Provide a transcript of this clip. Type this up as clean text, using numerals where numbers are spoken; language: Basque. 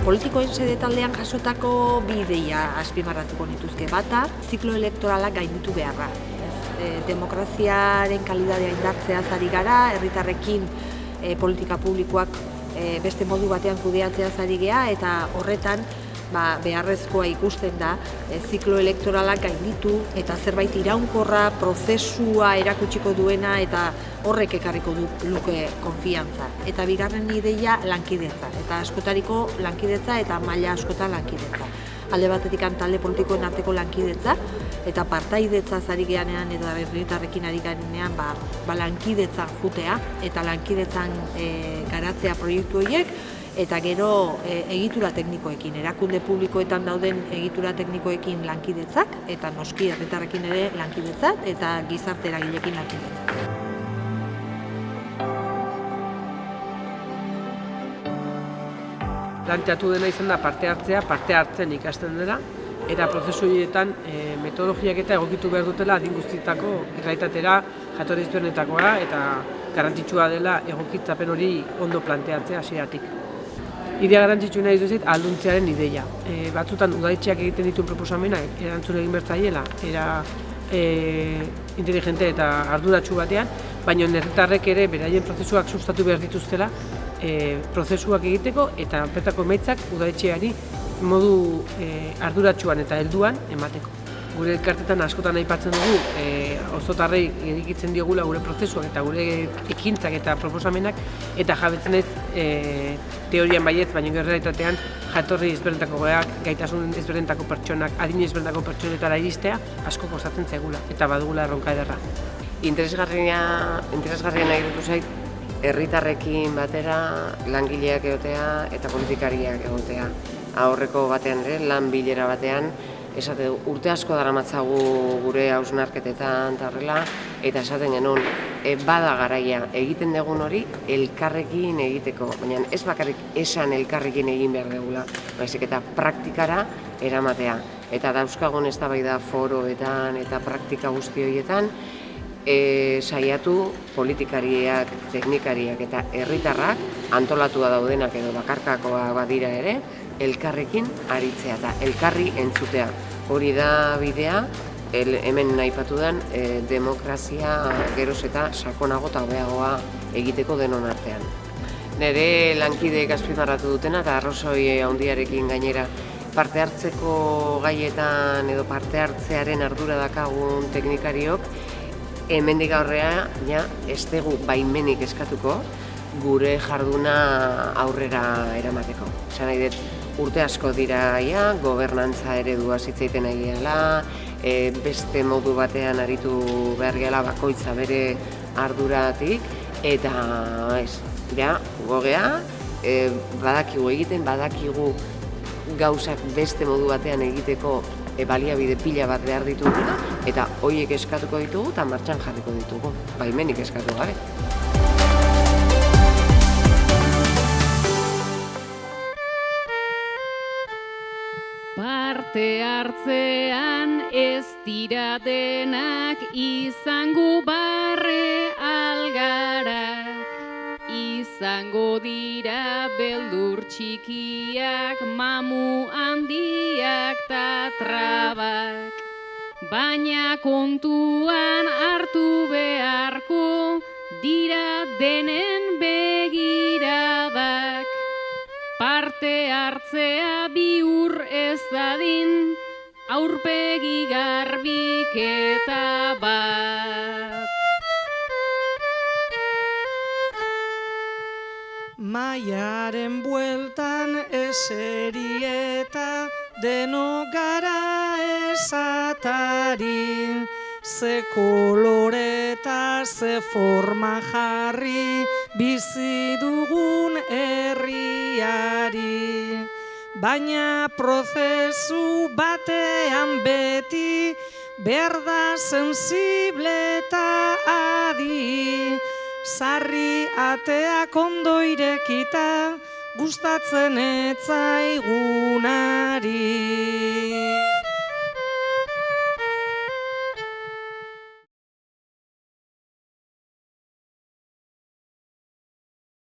Politikoen sede taldean jasotako bi ideia azpimarratuko nituzke. Bata, ziklo elektoralak gainditu beharra. Demokraziaren kalidadea indartzeaz ari gara, herritarrekin politika publikoak beste modu batean kudeatzeaz ari gea, eta horretan beharrezkoa ikusten da ziklo elektoralak gainditu eta zerbait iraunkorra, prozesua erakutsiko duena eta horrek ekarriko luke konfiantza. Eta bigarren ideia lankidetza, eta askotariko lankidetza eta maila askotan lankidetza. Alde batetik talde politikoen arteko lankidetza eta partaidetza ari geanean eta herritarrekin ari garenean lankidetzan jutea eta lankidetzan garatzea proiektu horiek, eta gero egitura teknikoekin, erakunde publikoetan dauden egitura teknikoekin lankidetzak, eta noski herritarrekin ere lankidetzak, eta gizarte eragileekin lankidetzak. Planteatu dena izan da parte hartzen ikasten dela, eta prozesu horietan metodologiak eta egokitu behar dutela adin guztietako errealitatera jatorri ezberdinetakoa, eta garrantzitsua dela egokitzapen hori ondo planteatzea hasieratik. Idea garrantzitsuena izuzit alduntzearen ideia. Batzutan udaletxeak egiten dituen proposamenak erantzun egin bertzaiela, era inteligente eta arduratsu batean, baina herritarrek ere beraien prozesuak sustatu behar dituztela prozesuak egiteko eta bertako emaitzak udaletxeari modu arduratsuan eta helduan emateko. Gure elkartetan askotan aipatzen dugu auzotarrei edikitzen diogula gure prozesuak eta gure ekintzak eta proposamenak, eta jabetzen ez teorian baietz, baina errealitatean jatorri ezberdinetakoak, gaitasun ezberdinetako pertsonak, adin ezberdinetako pertsonetara iristea asko kostatzen zaigula eta badugula erronka ederra. Interesgarria nahi dut zait herritarrekin batera langileak egotea eta politikariak egotea. Aurreko batean ere, lan bilera batean, esate urte asko daramatzagu gure hausnarketetan eta horrela, eta esaten genuen bada garaia egiten dugun hori elkarrekin egiteko, baina ez bakarrik esan elkarrekin egin behar dugula, baizik eta praktikara eramatea. Eta dauzkagun eztabaida foroetan eta praktika guzti horietan saiatu politikariak, teknikariak eta herritarrak antolatua daudenak edo bakarkakoa badira ere, elkarrekin aritzea eta elkarri entzutea. Hori da bidea, hemen aipatu den demokrazia geroz eta sakonago eta hobeagoa egiteko denon artean. Nire lankideek azpimarratu dutena eta arrozoi handiarekin gainera parte hartzeko gaietan edo parte hartzearen ardura dakagun teknikariok, hemendik aurrera ez dugu baimenik eskatuko gure jarduna aurrera eramateko. Esan nahi dut, urte asko dira gobernantza eredua hitz egiten ari gehala, beste modu batean aritu behar gehala bakoitza bere arduratik, eta gogea, badakigu egiten, badakigu gauzak beste modu batean egiteko baliabide pila bat behar ditugula, eta horiek eskatuko ditugu eta martxan jarriko ditugu, baimenik eskatu gabe. Parte hartzean ez dira denak izango barre algarak, izango dira beldur txikiak, mamu handiak ta trabak. Baina kontuan hartu beharko dira denen begiradak. Parte hartzea bihur ez dadin, aurpegi garbiketa bat. Maiaren bueltan eseri eta denok gara esatari, ze kolore eta ze forma jarri bizi dugun herriari. Baina prozesu batean beti behar da sensible eta adi, sarri ateak ondo irekita gustatzen ez zaigunari.